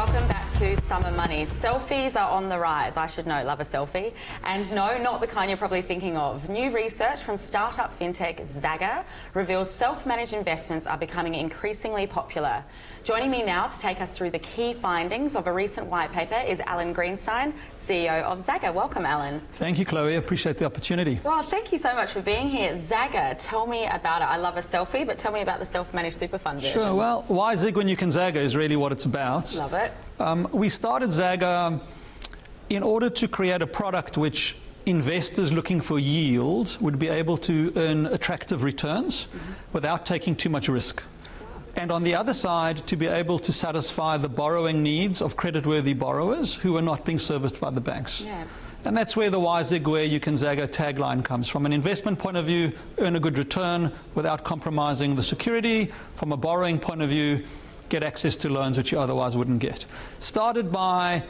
Welcome back to Summer Money. Selfies are on the rise. I should know, love a selfie. And no, not the kind you're probably thinking of. New research from startup fintech Zagga reveals self-managed investments are becoming increasingly popular. Joining me now to take us through the key findings of a recent white paper is Greenstein, CEO of Zagga. Welcome, Alan. Thank you, Chloe. I appreciate the opportunity. Well, thank you so much for being here. Zagga, tell me about it. I love a selfie, but tell me about the self-managed super fund version. Sure. Well, why zig when you can Zagga is really what it's about. Love it. We started Zagga in order to create a product which investors looking for yield would be able to earn attractive returns without taking too much risk. And on the other side, to be able to satisfy the borrowing needs of creditworthy borrowers who are not being serviced by the banks. Yeah. And that's where the why zig where you can Zagga tagline comes from. An investment point of view, earn a good return without compromising the security. From a borrowing point of view, get access to loans which you otherwise wouldn't get. Started by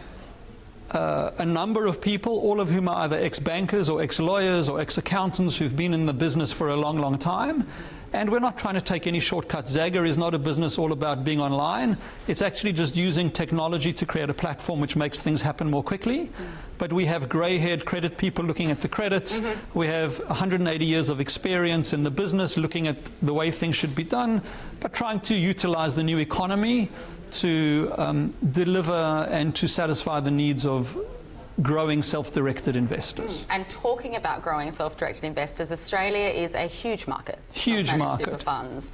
a number of people, all of whom are either ex-bankers or ex-lawyers or ex-accountants who've been in the business for a long, long time. And we're not trying to take any shortcuts. Zagga is not a business all about being online. It's actually just using technology to create a platform which makes things happen more quickly. But we have grey-haired credit people looking at the credits. We have 180 years of experience in the business looking at the way things should be done, but trying to utilize the new economy to deliver and to satisfy the needs of growing self-directed investors. And talking about growing self-directed investors, Australia is a huge market. Huge market. Super funds.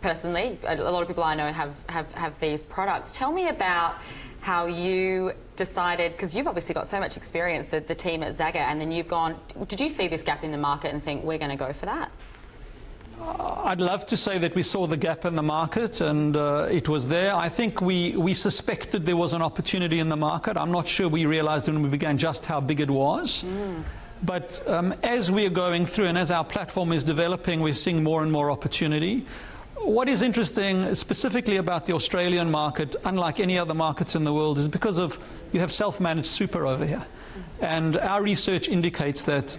Personally, a lot of people I know have these products. Tell me about how you decided, because you've obviously got so much experience, the team at Zagga, and then you've gone, did you see this gap in the market and think, we're going to go for that? I'd love to say that we saw the gap in the market and it was there. I think we suspected there was an opportunity in the market. I'm not sure we realized when we began just how big it was. But as we are going through and as our platform is developing, we're seeing more and more opportunity. What is interesting specifically about the Australian market, unlike any other markets in the world, is because of you have self-managed super over here. And our research indicates that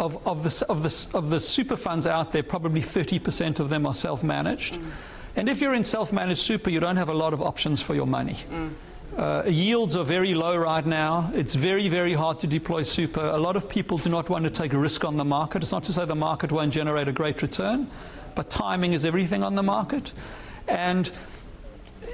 of the super funds out there, probably 30% of them are self-managed. And if you're in self-managed super, you don't have a lot of options for your money. Yields are very low right now. It's very, very hard to deploy super. A lot of people do not want to take a risk on the market. It's not to say the market won't generate a great return, but timing is everything on the market. And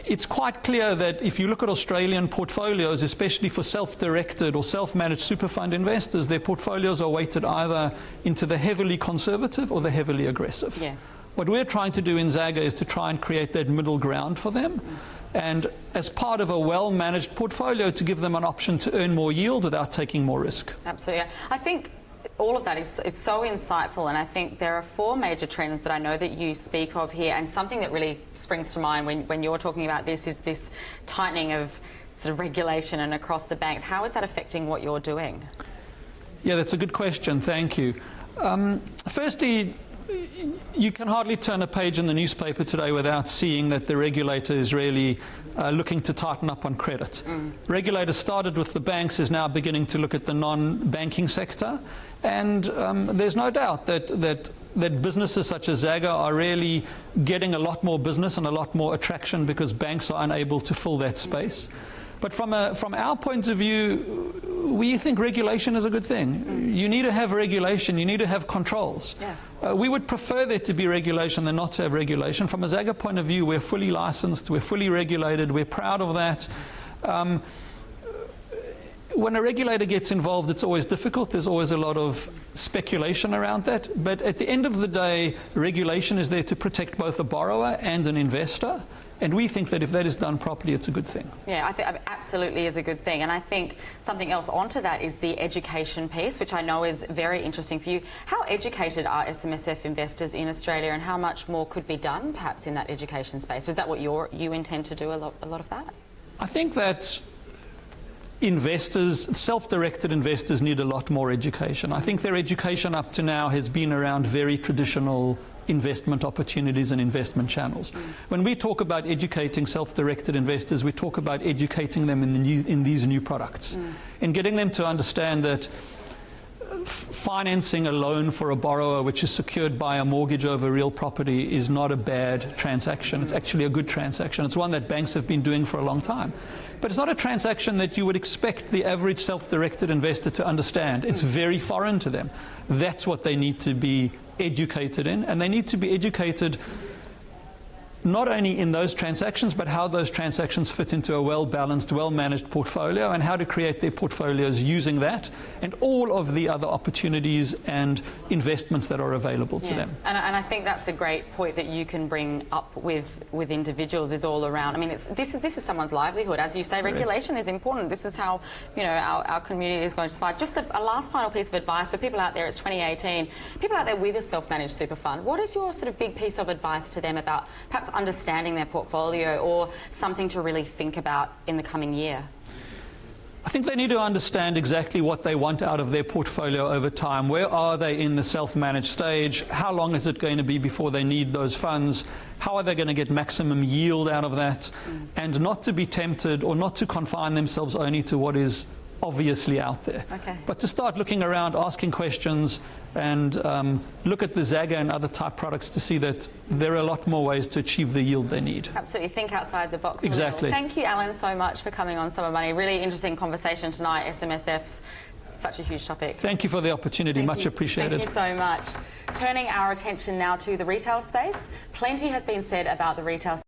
it's quite clear that if you look at Australian portfolios, especially for self-directed or self-managed super fund investors, their portfolios are weighted either into the heavily conservative or the heavily aggressive. Yeah. What we're trying to do in Zagga is to try and create that middle ground for them. And as part of a well-managed portfolio, to give them an option to earn more yield without taking more risk. Absolutely. I think all of that is so insightful, and I think there are 4 major trends that I know that you speak of here, and something that really springs to mind when you're talking about this is this tightening of sort of regulation and across the banks. How is that affecting what you're doing? Yeah, that's a good question. Thank you. Firstly, you can hardly turn a page in the newspaper today without seeing that the regulator is really looking to tighten up on credit. Regulators started with the banks, is now beginning to look at the non-banking sector. And there's no doubt that businesses such as Zagga are really getting a lot more business and a lot more attraction because banks are unable to fill that space. But from our point of view, we think regulation is a good thing. You need to have regulation. You need to have controls. Yeah. We would prefer there to be regulation than not to have regulation. From a Zagga point of view, we're fully licensed. We're fully regulated. We're proud of that. When a regulator gets involved, it's always difficult. There's always a lot of speculation around that. But at the end of the day, regulation is there to protect both a borrower and an investor. And we think that if that is done properly, it's a good thing. Yeah, I think it absolutely is a good thing. And I think something else onto that is the education piece, which I know is very interesting for you. How educated are SMSF investors in Australia, and how much more could be done, perhaps, in that education space? Is that what you intend to do, a lot of that? I think that investors, self-directed investors, need a lot more education. I think their education up to now has been around very traditional investment opportunities and investment channels. When we talk about educating self-directed investors, we talk about educating them in these new products and getting them to understand that financing a loan for a borrower which is secured by a mortgage over real property is not a bad transaction. It's actually a good transaction. It's one that banks have been doing for a long time. But it's not a transaction that you would expect the average self-directed investor to understand. It's very foreign to them. That's what they need to be educated in, and they need to be educated not only in those transactions, but how those transactions fit into a well-balanced, well-managed portfolio, and how to create their portfolios using that and all of the other opportunities and investments that are available to them. And I think that's a great point that you can bring up with individuals, is all around. I mean, this is someone's livelihood. As you say, regulation is important. This is how, you know, our community is going to survive. Just a last final piece of advice for people out there. It's 2018. People out there with a self-managed super fund, what is your sort of big piece of advice to them about perhaps understanding their portfolio, or something to really think about in the coming year? I think they need to understand exactly what they want out of their portfolio over time. Where are they in the self-managed stage? How long is it going to be before they need those funds? How are they going to get maximum yield out of that? And not to be tempted, or not to confine themselves only to what is obviously out there. Okay. But to start looking around, asking questions, and look at the Zagga and other type products to see that there are a lot more ways to achieve the yield they need. Absolutely. Think outside the box. Exactly. Thank you, Alan, so much for coming on Summer Money. Really interesting conversation tonight. SMSF's such a huge topic. Thank you for the opportunity. Much appreciated. Thank you so much. Turning our attention now to the retail space. Plenty has been said about the retail